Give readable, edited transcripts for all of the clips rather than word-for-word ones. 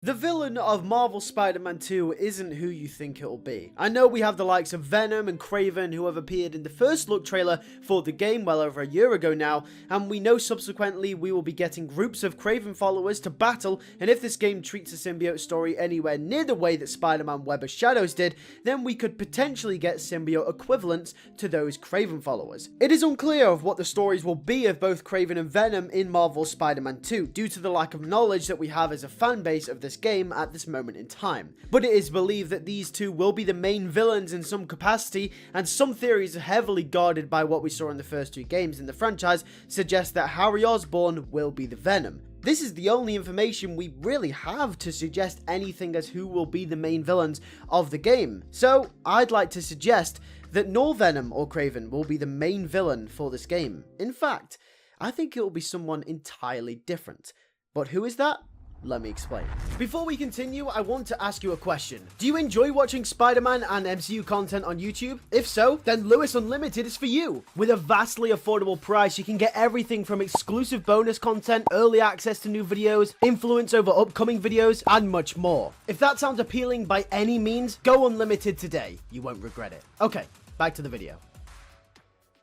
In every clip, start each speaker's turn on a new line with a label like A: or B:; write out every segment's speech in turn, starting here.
A: The villain of Marvel Spider-Man 2 isn't who you think it'll be. I know we have the likes of Venom and Kraven who have appeared in the first look trailer for the game well over a year ago now, and we know subsequently we will be getting groups of Kraven followers to battle, and if this game treats the symbiote story anywhere near the way that Spider-Man Web of Shadows did, then we could potentially get symbiote equivalents to those Kraven followers. It is unclear of what the stories will be of both Kraven and Venom in Marvel Spider-Man 2, due to the lack of knowledge that we have as a fan base of this game at this moment in time. But it is believed that these two will be the main villains in some capacity, and some theories heavily guarded by what we saw in the first two games in the franchise suggest that Harry Osborn will be the Venom. This is the only information we really have to suggest anything as who will be the main villains of the game. So I'd like to suggest that nor Venom or Kraven will be the main villain for this game. In fact, I think it will be someone entirely different. But who is that? Let me explain. Before we continue, I want to ask you a question. Do you enjoy watching Spider-Man and MCU content on YouTube? If so, then Lewis Unlimited is for you. With a vastly affordable price, you can get everything from exclusive bonus content, early access to new videos, influence over upcoming videos, and much more. If that sounds appealing by any means, go unlimited today. You won't regret it. Okay, back to the video.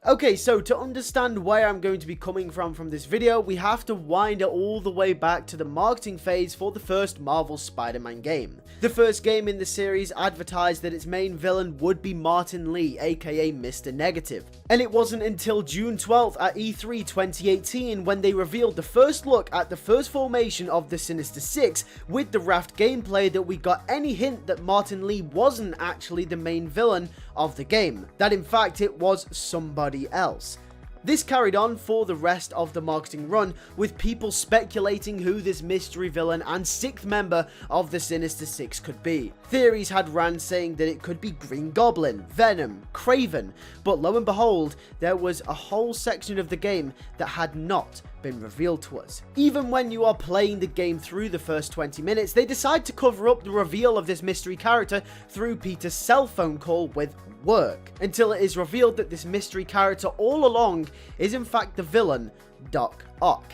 A: Okay, so to understand where I'm going to be coming from this video, we have to wind it all the way back to the marketing phase for the first Marvel Spider-Man game. The first game in the series advertised that its main villain would be Martin Lee, aka Mr. Negative. And it wasn't until June 12th at E3 2018 when they revealed the first look at the first formation of the Sinister Six with the raft gameplay that we got any hint that Martin Lee wasn't actually the main villain of the game, that in fact it was somebody else. This carried on for the rest of the marketing run, with people speculating who this mystery villain and sixth member of the Sinister Six could be. Theories had ran saying that it could be Green Goblin, Venom, Kraven, but lo and behold, there was a whole section of the game that had not been revealed to us. Even when you are playing the game through the first 20 minutes, they decide to cover up the reveal of this mystery character through Peter's cell phone call with work, until it is revealed that this mystery character all along is in fact the villain, Doc Ock.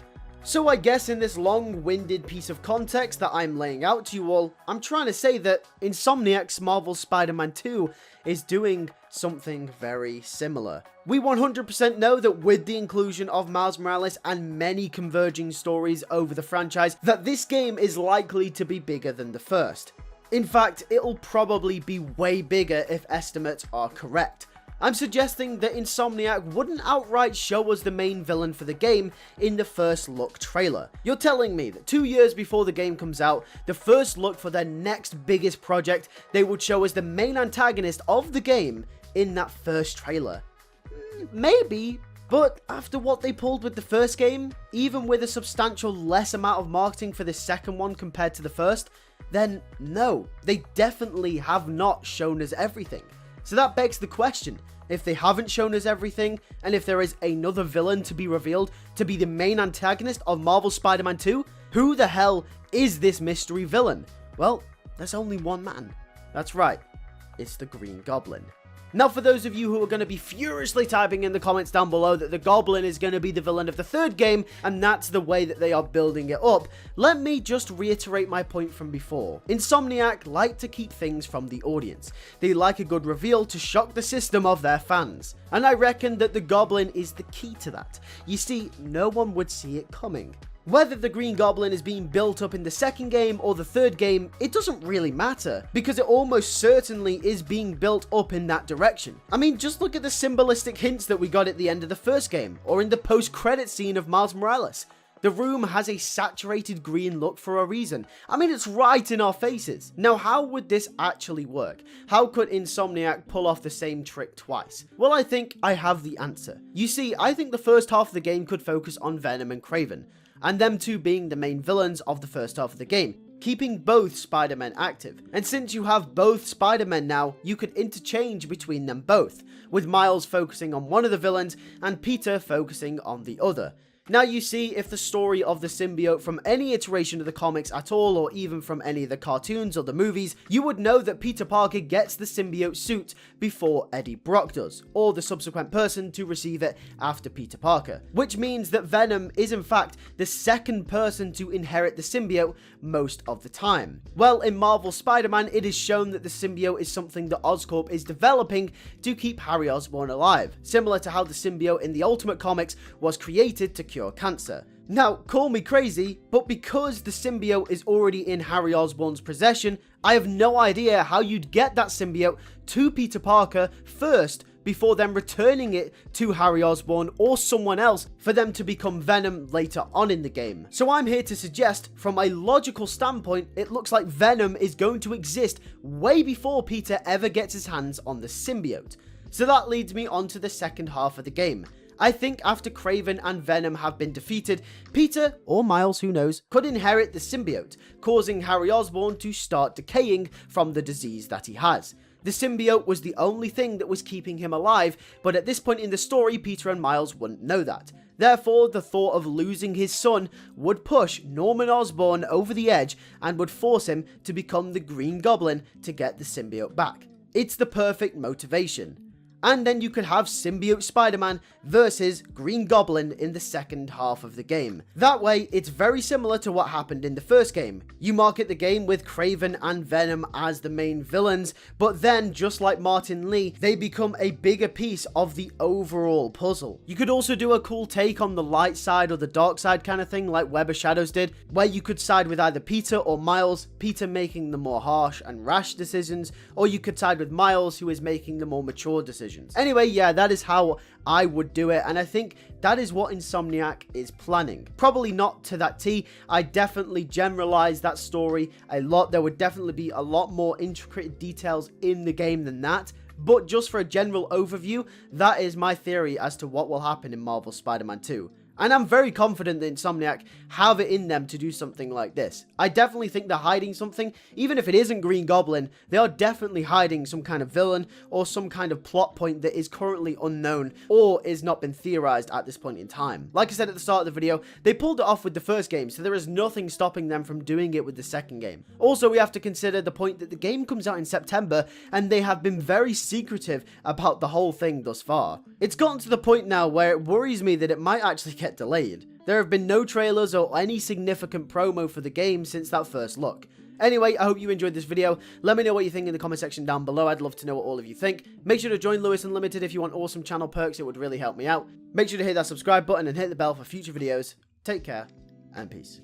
A: So I guess in this long-winded piece of context that I'm laying out to you all, I'm trying to say that Insomniac's Marvel Spider-Man 2 is doing something very similar. We 100% know that with the inclusion of Miles Morales and many converging stories over the franchise, that this game is likely to be bigger than the first. In fact, it'll probably be way bigger if estimates are correct. I'm suggesting that Insomniac wouldn't outright show us the main villain for the game in the first look trailer. You're telling me that 2 years before the game comes out, the first look for their next biggest project, they would show us the main antagonist of the game in that first trailer? Maybe, but after what they pulled with the first game, even with a substantial less amount of marketing for the second one compared to the first, then no, they definitely have not shown us everything. So that begs the question, if they haven't shown us everything, and if there is another villain to be revealed to be the main antagonist of Marvel Spider-Man 2, who the hell is this mystery villain? Well, there's only one man. That's right, it's the Green Goblin. Now, for those of you who are going to be furiously typing in the comments down below that the Goblin is going to be the villain of the third game, and that's the way that they are building it up, let me just reiterate my point from before. Insomniac like to keep things from the audience. They like a good reveal to shock the system of their fans. And I reckon that the Goblin is the key to that. You see, no one would see it coming. Whether the Green Goblin is being built up in the second game or the third game, it doesn't really matter, because it almost certainly is being built up in that direction. I mean, just look at the symbolistic hints that we got at the end of the first game, or in the post-credit scene of Miles Morales. The room has a saturated green look for a reason. I mean, it's right in our faces. Now, how would this actually work? How could Insomniac pull off the same trick twice? Well, I think I have the answer. You see, I think the first half of the game could focus on Venom and Kraven, and them two being the main villains of the first half of the game, keeping both Spider-Men active. And since you have both Spider-Men now, you could interchange between them both, with Miles focusing on one of the villains and Peter focusing on the other. Now you see, if the story of the symbiote from any iteration of the comics at all, or even from any of the cartoons or the movies, you would know that Peter Parker gets the symbiote suit before Eddie Brock does, or the subsequent person to receive it after Peter Parker, which means that Venom is in fact the second person to inherit the symbiote most of the time. Well, in Marvel Spider-Man, it is shown that the symbiote is something that Oscorp is developing to keep Harry Osborn alive, similar to how the symbiote in the Ultimate Comics was created to cure cancer. Now, call me crazy, but because the symbiote is already in Harry Osborn's possession, I have no idea how you'd get that symbiote to Peter Parker first before then returning it to Harry Osborn or someone else for them to become Venom later on in the game. So I'm here to suggest, from a logical standpoint, it looks like Venom is going to exist way before Peter ever gets his hands on the symbiote. So that leads me on to the second half of the game. I think after Kraven and Venom have been defeated, Peter, or Miles, who knows, could inherit the symbiote, causing Harry Osborn to start decaying from the disease that he has. The symbiote was the only thing that was keeping him alive, but at this point in the story, Peter and Miles wouldn't know that. Therefore, the thought of losing his son would push Norman Osborn over the edge and would force him to become the Green Goblin to get the symbiote back. It's the perfect motivation. And then you could have Symbiote Spider-Man versus Green Goblin in the second half of the game. That way, it's very similar to what happened in the first game. You market the game with Kraven and Venom as the main villains, but then, just like Martin Lee, they become a bigger piece of the overall puzzle. You could also do a cool take on the light side or the dark side kind of thing, like Web of Shadows did, where you could side with either Peter or Miles, Peter making the more harsh and rash decisions, or you could side with Miles, who is making the more mature decisions. Anyway, yeah, that is how I would do it, and I think that is what Insomniac is planning. Probably not to that T. I definitely generalized that story a lot. There would definitely be a lot more intricate details in the game than that. But just for a general overview, that is my theory as to what will happen in Marvel Spider-Man 2. And I'm very confident that Insomniac have it in them to do something like this. I definitely think they're hiding something. Even if it isn't Green Goblin, they are definitely hiding some kind of villain or some kind of plot point that is currently unknown or is not been theorized at this point in time. Like I said at the start of the video, they pulled it off with the first game, so there is nothing stopping them from doing it with the second game. Also, we have to consider the point that the game comes out in September, and they have been very secretive about the whole thing thus far. It's gotten to the point now where it worries me that it might actually get delayed. There have been no trailers or any significant promo for the game since that first look. Anyway, I hope you enjoyed this video. Let me know what you think in the comment section down below. I'd love to know what all of you think. Make sure to join Lewis Unlimited if you want awesome channel perks. It would really help me out. Make sure to hit that subscribe button and hit the bell for future videos. Take care and peace.